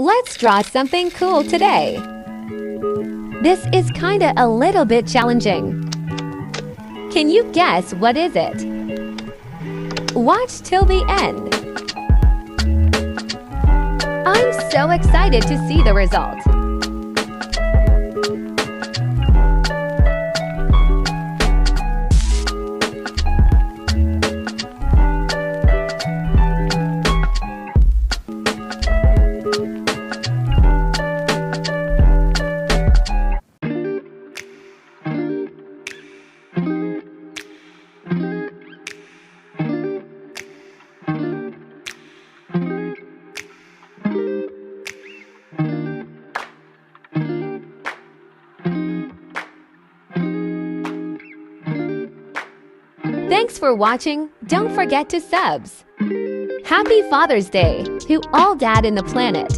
Let's draw something cool today. This is kinda a little bit challenging. Can you guess what is it? Watch till the end. I'm so excited to see the result. Thanks for watching. Don't forget to subs. Happy Father's Day to all dad in the planet.